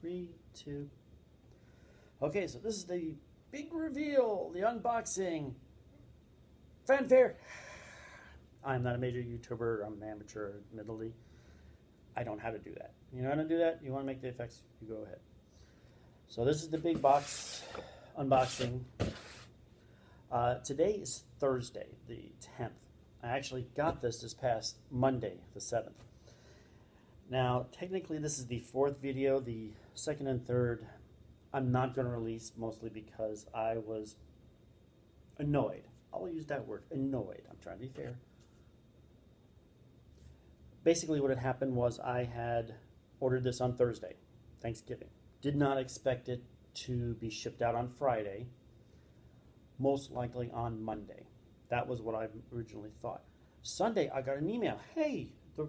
3, 2. Okay, so this is the big reveal, the unboxing. Fanfare. I'm not a major YouTuber. I'm an amateur, admittedly. I don't know how to do that. You know how to do that? You want to make the effects? You go ahead. So this is the big box unboxing. Today is Thursday, the 10th. I actually got this past Monday, the 7th. Now, technically, this is the 4th video. The 2nd and 3rd, I'm not going to release, mostly because I was annoyed. I'll use that word, annoyed. I'm trying to be fair. Basically, what had happened was I had ordered this on Thursday, Thanksgiving. Did not expect it to be shipped out on Friday, most likely on Monday. That was what I originally thought. Sunday, I got an email. Hey, the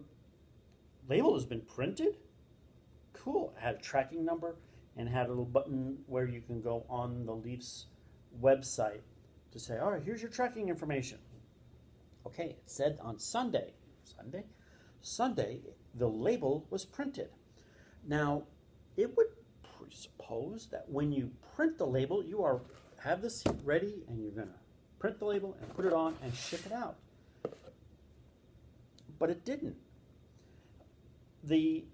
label has been printed? Cool. It had a tracking number and had a little button where you can go on the Leafs website to say, all right, here's your tracking information. Okay, it said on Sunday, the label was printed. Now, it would presuppose that when you print the label, you have this ready and you're going to print the label and put it on and ship it out. But it didn't. The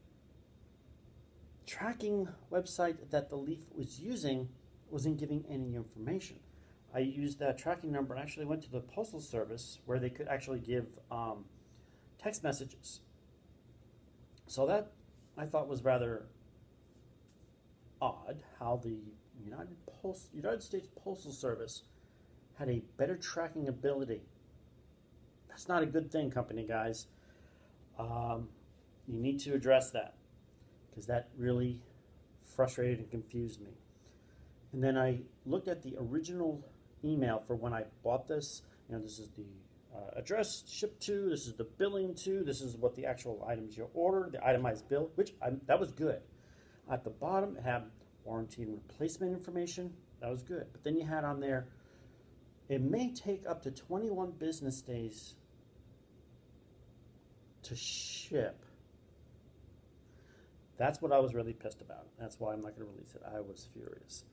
tracking website that the Leaf was using wasn't giving any information. I used that tracking number and actually went to the Postal Service where they could actually give text messages. So that I thought was rather odd, how the United States Postal Service had a better tracking ability. That's not a good thing, company guys. You need to address that, because that really frustrated and confused me. And then I looked at the original email for when I bought this. You know, this is the address shipped to, this is the billing to, this is what the actual items you order, the itemized bill, that was good. At the bottom, it had warranty and replacement information. That was good. But then you had on there, it may take up to 21 business days to ship. That's what I was really pissed about. That's why I'm not going to release it. I was furious.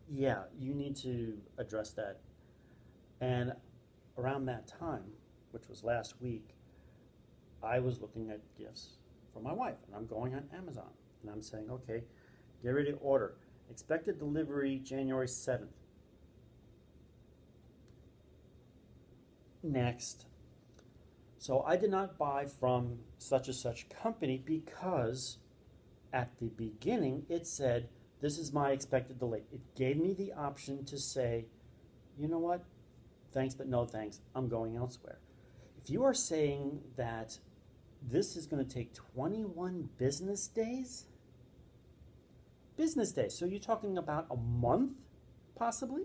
Yeah, you need to address that. And around that time, which was last week, I was looking at gifts for my wife. And I'm going on Amazon. And I'm saying, okay, get ready to order. Expected delivery January 7th. Next. So I did not buy from such and such company because at the beginning it said, this is my expected delay. It gave me the option to say, you know what, thanks but no thanks, I'm going elsewhere. If you are saying that this is going to take 21 business days, so you're talking about a month possibly?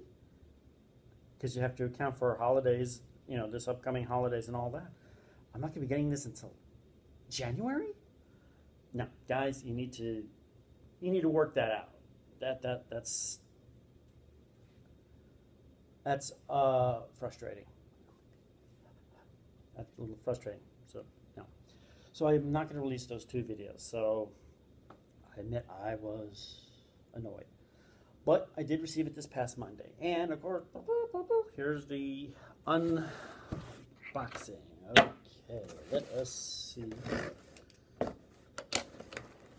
Because you have to account for holidays, you know, this upcoming holidays and all that. I'm not going to be getting this until January? No, guys, you need to work that out. That's frustrating. That's a little frustrating. So no. So I'm not going to release those 2 videos. So I admit I was annoyed. But I did receive it this past Monday. And of course, here's the unboxing. Okay, let us see.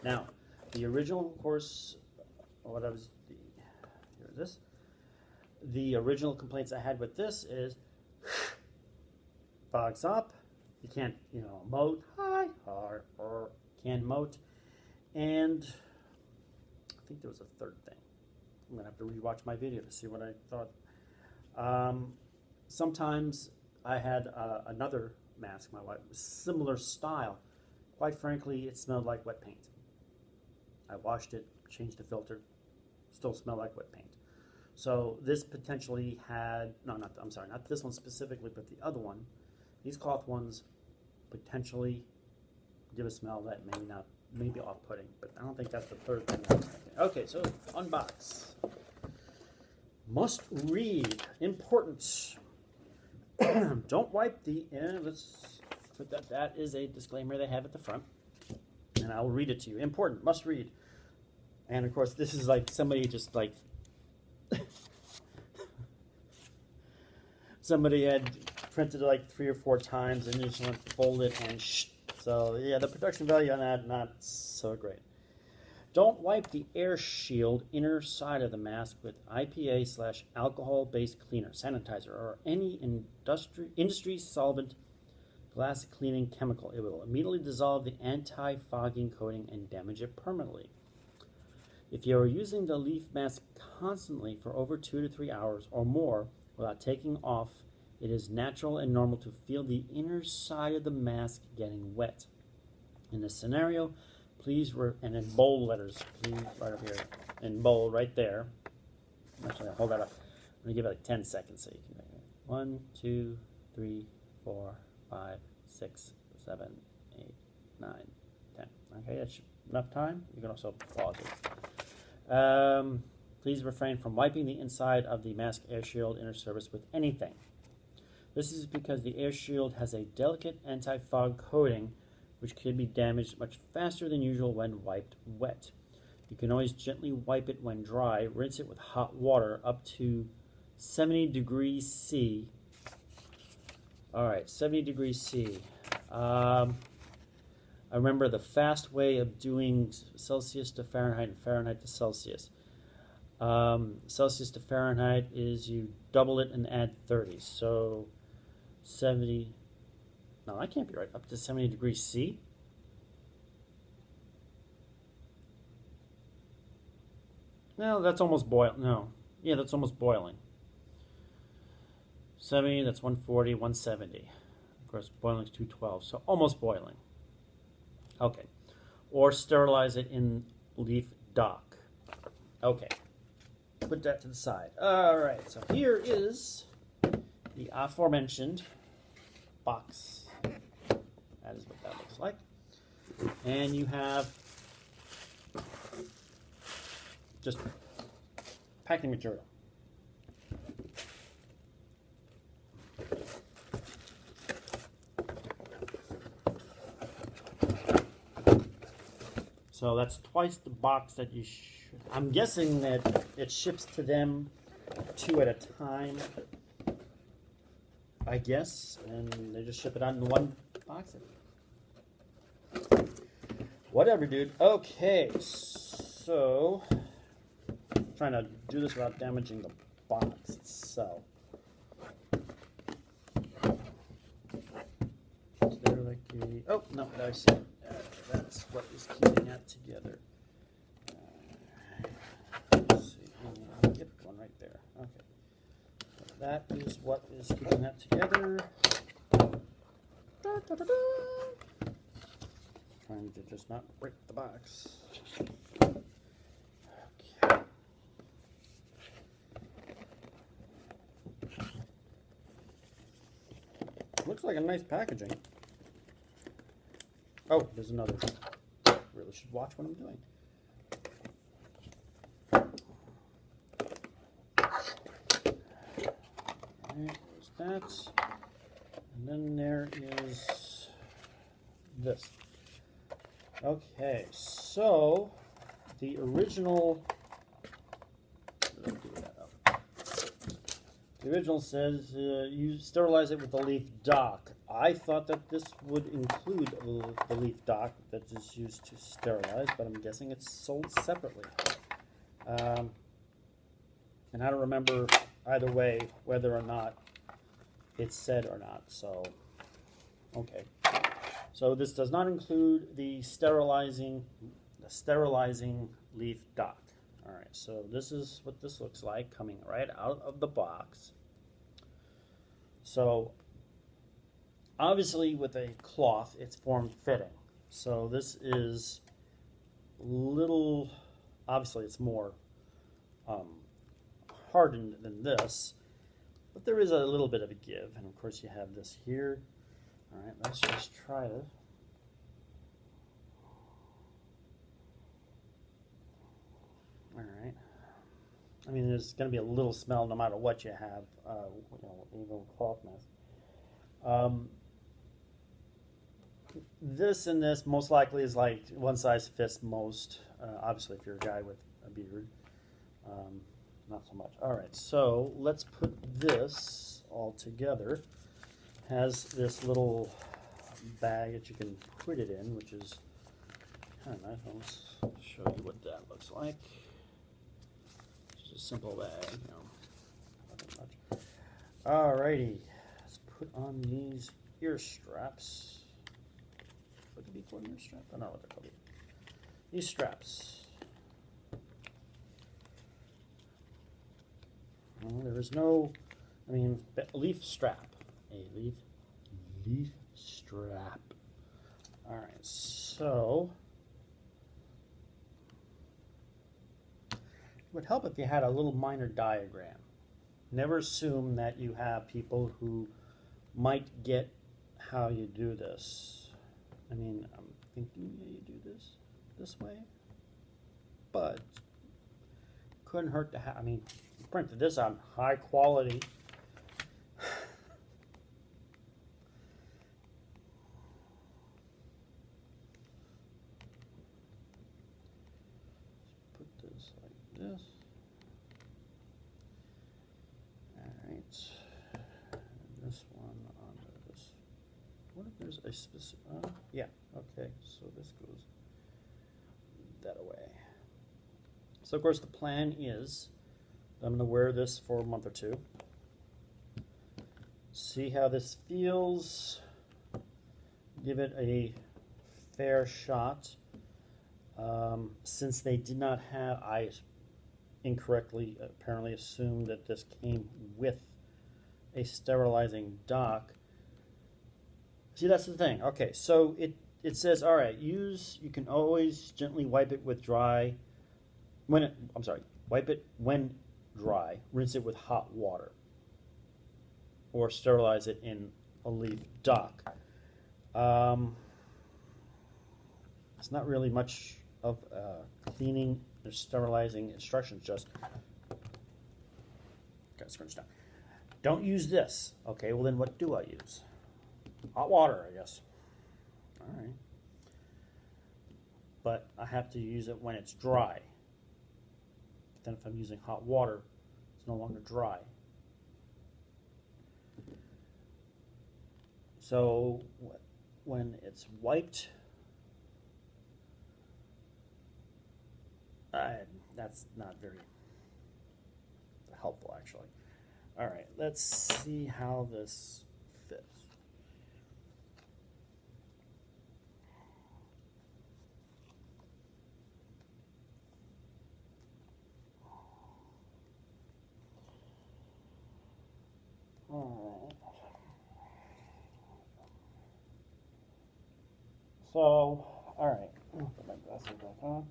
Now, the original, of course, here it is. The original complaints I had with this is, fogs up, you can't, emote, or can't emote, and I think there was a third thing. I'm going to have to rewatch my video to see what I thought. Sometimes I had another mask, my wife, similar style. Quite frankly, it smelled like wet paint. I washed it, changed the filter, still smelled like wet paint. So this potentially had, not this one specifically, but the other one. These cloth ones potentially give a smell that may be off-putting, but I don't think that's the third thing I was thinking. Okay, so unbox. Must read, important. Don't wipe the, let's put that is a disclaimer they have at the front. and I'll read it to you. Important, must read. And of course, this is like somebody just like somebody had printed it like 3 or 4 times and just went to fold it and so yeah, the production value on that not so great. Don't wipe the air shield inner side of the mask with IPA/alcohol-based cleaner, sanitizer, or any industry solvent glass cleaning chemical. It will immediately dissolve the anti-fogging coating and damage it permanently. If you are using the leaf mask constantly for over 2 to 3 hours or more without taking off, it is natural and normal to feel the inner side of the mask getting wet. In this scenario, please, and in bold letters, please, right up here, in bold, right there. Actually, I'll hold that up. I'm going to give it like 10 seconds so you can. 1, 2, 3, 4, 5, 6, 7, 8, 9, 10. Okay, that's enough time. You can also pause it. Please refrain from wiping the inside of the mask air shield inner surface with anything. This is because the air shield has a delicate anti-fog coating which can be damaged much faster than usual when wiped wet. You can always gently wipe it when dry. Rinse it with hot water up to 70 degrees C. Alright, 70 degrees C. I remember the fast way of doing Celsius to Fahrenheit and Fahrenheit to Celsius. Celsius to Fahrenheit is you double it and add 30. So 70... No, that can't be right. Up to 70 degrees C? No, that's almost boiling. No. Yeah, that's almost boiling. 70, that's 140, 170. Of course, boiling is 212, so almost boiling. Okay. Or sterilize it in leaf dock. Okay. Put that to the side. All right, so here is the aforementioned box. That is what that looks like. And you have just packing material. So that's twice the box that you should. I'm guessing that it ships to them 2 at a time, I guess, and they just ship it out in one box. Whatever, dude. Okay, so I'm trying to do this without damaging the box itself. Is there like a... Oh, no, I see. That's what is keeping that together. Let's see. Yep, one right there. Okay. So that is what is keeping that together. Da, da, da, da. Trying to just not break the box. Okay. Looks like a nice packaging. Oh, there's another. Really should watch what I'm doing. Alright, there's that. And then there is this. Okay, so the original. The original says you sterilize it with the leaf dock. I thought that this would include the leaf dock that is used to sterilize, but I'm guessing it's sold separately. And I don't remember either way whether or not it's said or not, so okay. So this does not include the sterilizing leaf dock. All right, so this is what this looks like coming right out of the box. So obviously with a cloth, it's form-fitting. So this is little, obviously it's more hardened than this, but there is a little bit of a give. And of course you have this here. All right, let's just try it. All right. I mean, there's going to be a little smell no matter what you have, even cloth mask. this and this most likely is like one size fits most. Obviously, if you're a guy with a beard, not so much. All right, so let's put this all together. Has this little bag that you can put it in, which is kind of nice. Let's show you what that looks like. Just a simple bag, you know, nothing much. Alrighty, let's put on these ear straps. What could be called ear strap? I don't know what they're called. These straps. Well, there is no, I mean, leaf strap. A leaf strap. All right, so it would help if you had a little minor diagram. Never assume that you have people who might get how you do this. I mean, I'm thinking you do this way, but couldn't hurt to have. I mean, printed this on high quality. Put this like this. All right, and this one onto this. What if there's a specific? Yeah. Okay. So this goes that away. So of course the plan is I'm going to wear this for a month or two. See how this feels. Give it a fair shot. Since they did not have, I incorrectly apparently assumed that this came with a sterilizing dock. See, that's the thing. Okay, so it says, all right, you can always gently wipe it with dry, wipe it when dry, rinse it with hot water, or sterilize it in a leaf dock. It's not really much of cleaning or sterilizing instructions, just got scrunched down. Don't use this. Okay, well then what do I use? Hot water, I guess. All right. But I have to use it when it's dry. But then if I'm using hot water, it's no longer dry. So when it's wiped, that's not very helpful, actually. All right, let's see how this fits. All right. So, all right, put my glasses back on.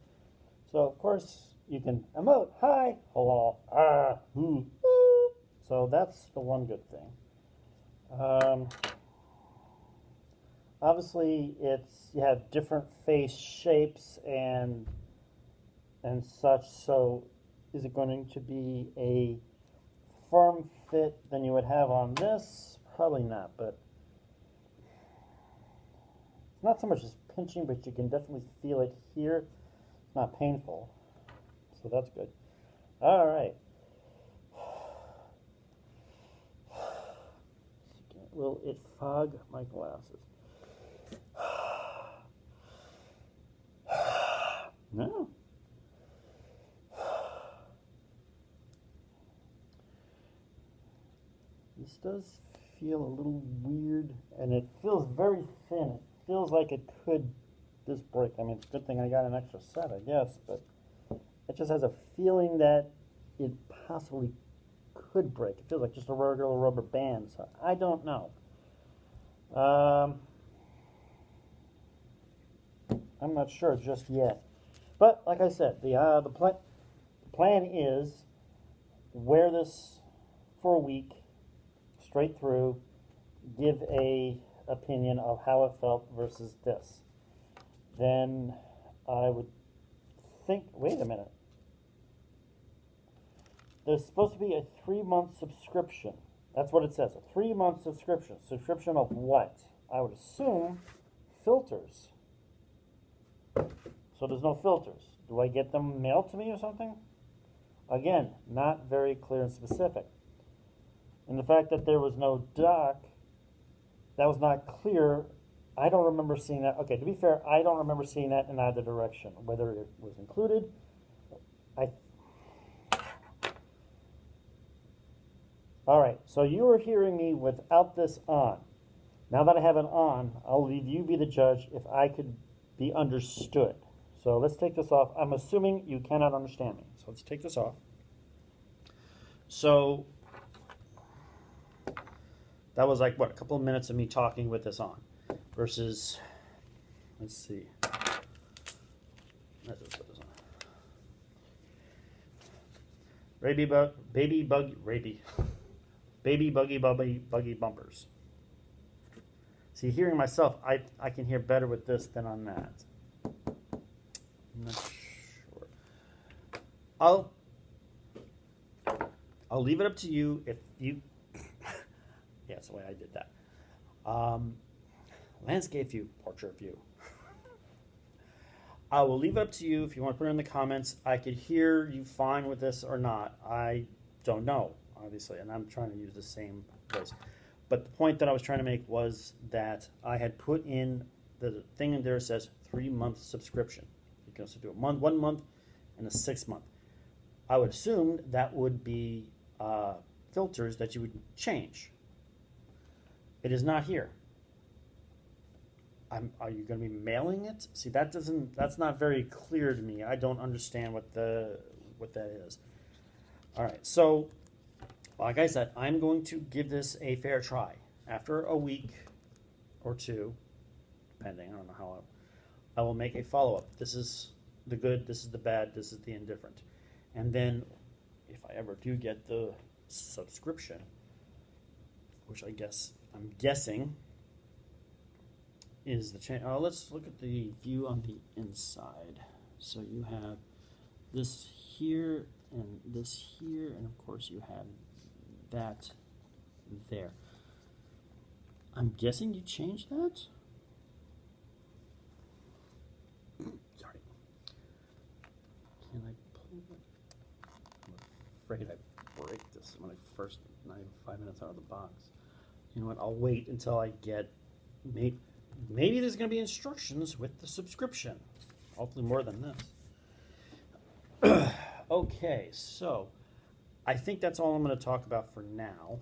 So, of course, you can emote, hi, hello, So that's the one good thing. Obviously, you have different face shapes and such. So, is it going to be a firm fit than you would have on this? Probably not, but it's not so much as pinching, but you can definitely feel it here. It's not painful, so that's good. All right. Will it fog my glasses? No. This does feel a little weird, and it feels very thin. It feels like it could just break. I mean, it's a good thing I got an extra set, I guess, but it just has a feeling that it possibly could break. It feels like just a regular rubber band, so I don't know. I'm not sure just yet. But like I said, the plan is wear this for a week, straight through, give a opinion of how it felt versus this. Then I would think, wait a minute. There's supposed to be a 3-month subscription. That's what it says, a 3-month subscription. Subscription of what? I would assume filters. So there's no filters. Do I get them mailed to me or something? Again, not very clear and specific. And the fact that there was no dock, that was not clear. I don't remember seeing that. Okay, to be fair, I don't remember seeing that in either direction. Whether it was included, all right, so you were hearing me without this on. Now that I have it on, I'll leave you be the judge if I could be understood. So let's take this off. I'm assuming you cannot understand me. So let's take this off. So that was like, what, a couple of minutes of me talking with this on versus, let's see. Let's just put this on. Baby buggy bumpers. See, hearing myself, I can hear better with this than on that. I'm not sure. I'll leave it up to you if you. Yeah, that's the way I did that. Landscape view, portrait view. I will leave it up to you if you want to put it in the comments. I could hear you fine with this or not. I don't know, obviously, and I'm trying to use the same voice. But the point that I was trying to make was that I had put in the thing in there that says 3-month subscription. You can also do a month, 1 month, and a 6 month. I would assume that would be filters that you would change. It is not here. Are you going to be mailing it? See, that's not very clear to me. I don't understand what that is. All right, so like I said, I'm going to give this a fair try. After a week or two, depending, I don't know how I will make a follow-up. This is the good, this is the bad, this is the indifferent. And then if I ever do get the subscription, which I'm guessing is the change. Let's look at the view on the inside. So you have this here and this here, and of course you have that there. I'm guessing you changed that? Sorry. Can I pull it? I'm afraid I break this when I first, not even 5 minutes out of the box. You know what, I'll wait until I get, maybe there's going to be instructions with the subscription. Hopefully more than this. Okay, so I think that's all I'm going to talk about for now.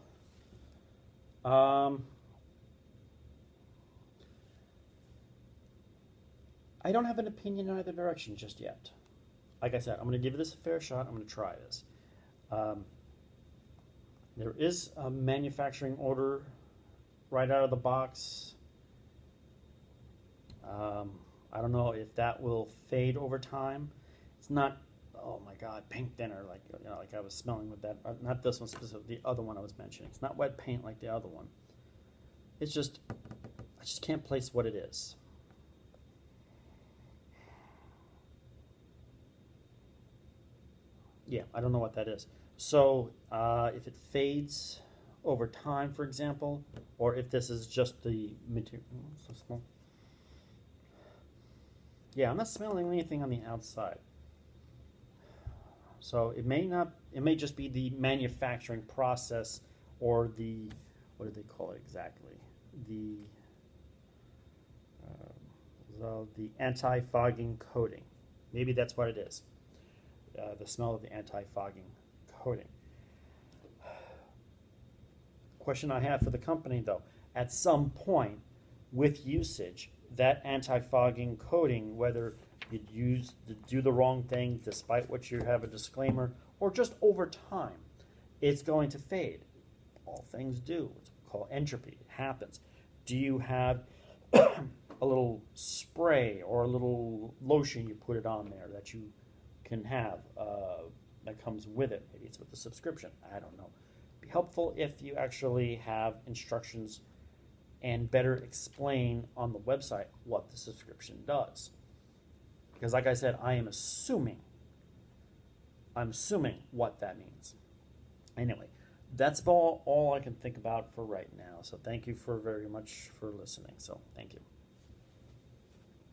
I don't have an opinion in either direction just yet. Like I said, I'm going to give this a fair shot. I'm going to try this. There is a manufacturing order right out of the box. I don't know if that will fade over time. It's not, oh my God, paint thinner like like I was smelling with that. Not this one specifically, the other one I was mentioning. It's not wet paint like the other one. It's just, I just can't place what it is. Yeah, I don't know what that is. So if it fades over time, for example, or if this is just the material, so small. Yeah, I'm not smelling anything on the outside. So it may just be the manufacturing process or the, what do they call it exactly? The anti-fogging coating. Maybe that's what it is. The smell of the anti-fogging coating. Question I have for the company though, at some point with usage, that anti-fogging coating, whether you do the wrong thing despite what you have a disclaimer, or just over time, it's going to fade. All things do. It's called entropy. It happens. Do you have a little spray or a little lotion you put it on there that you can have that comes with it? Maybe it's with the subscription. I don't know. It'd be helpful if you actually have instructions and better explain on the website what the subscription does. Because like I said, I'm assuming what that means. Anyway, that's all I can think about for right now. So thank you very much for listening. So thank you.